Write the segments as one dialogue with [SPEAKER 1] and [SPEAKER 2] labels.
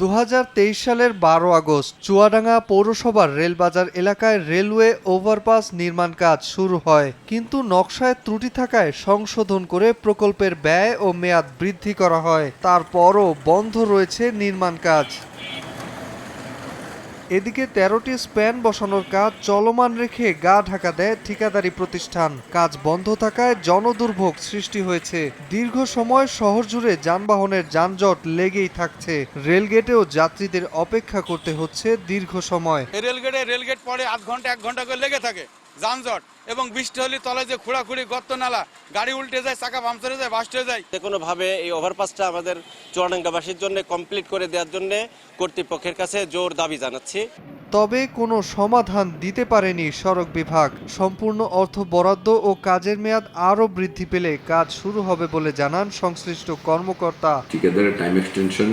[SPEAKER 1] 2023 সালের 12 আগস্ট চুয়াডাঙ্গা পৌরসভার রেলবাজার এলাকায় রেলওয়ে ওভারপাস নির্মাণ কাজ শুরু হয়, কিন্তু নকশায় ত্রুটি থাকায় সংশোধন করে প্রকল্পের ব্যয় ও মেয়াদ বৃদ্ধি করা হয়। তারপরও বন্ধ রয়েছে নির্মাণ কাজ। এদিকে 13টি স্প্যান বসানোর কাজ চলমান রেখে গা ঢাকা দেয় ঠিকাদারি প্রতিষ্ঠান। কাজ বন্ধ থাকায় জনদুর্ভোগ সৃষ্টি হয়েছে। দীর্ঘ সময় শহর জুড়ে যানবাহনের যানজট লেগেই থাকছে। রেলগেটেও যাত্রীদের অপেক্ষা করতে হচ্ছে দীর্ঘ সময়।
[SPEAKER 2] রেলগেট পরে আধ ঘন্টা 1 ঘন্টা করে লেগে থাকে যানজট, এবং বৃষ্টি হলে তলায় যে খোঁড়াখুড়ি গর্ত নালা, গাড়ি উল্টে যায়, চাকা পাংচার হয়ে যায়, বাস্ট হয়ে যায়।
[SPEAKER 3] যে কোনোভাবে এই ওভারপাসটা আমাদের চুয়াডাঙ্গাবাসীর জন্য কমপ্লিট করে দেওয়ার জন্য কর্তৃপক্ষের কাছে জোর দাবি জানাচ্ছি।
[SPEAKER 1] তবে কোনো সমাধান দিতে পারেনি সড়ক বিভাগ। সম্পূর্ণ অর্থ বরাদ্দ ও কাজের মেয়াদ আরও বৃদ্ধি পেলে কাজ শুরু হবে বলে জানান সংশ্লিষ্ট কর্মকর্তা।
[SPEAKER 4] ঠিকাদারের টাইম এক্সটেনশন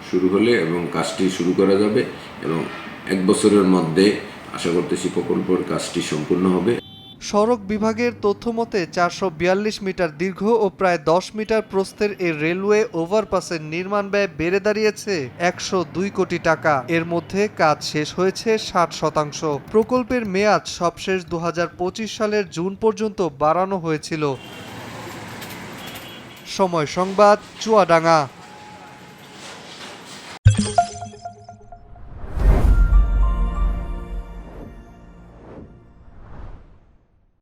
[SPEAKER 4] শুরু হলে এবং কাজটি শুরু করা যাবে, এবং 1 বছরের মধ্যে আশা করতেছি প্রকল্পের কাজটি সম্পূর্ণ হবে।
[SPEAKER 1] সড়ক বিভাগের তথ্যমতে 442 মিটার দীর্ঘ ও প্রায় 10 মিটার প্রস্থের এই রেলওয়ে ওভারপাসের নির্মাণ ব্যয় বেড়ে দাঁড়িয়েছে 102 কোটি টাকা। এর মধ্যে কাজ শেষ হয়েছে 60%। প্রকল্পের মেয়াদ সবশেষ 2025 সালের জুন পর্যন্ত বাড়ানো হয়েছিল। সময় সংবাদ, চুয়াডাঙ্গা।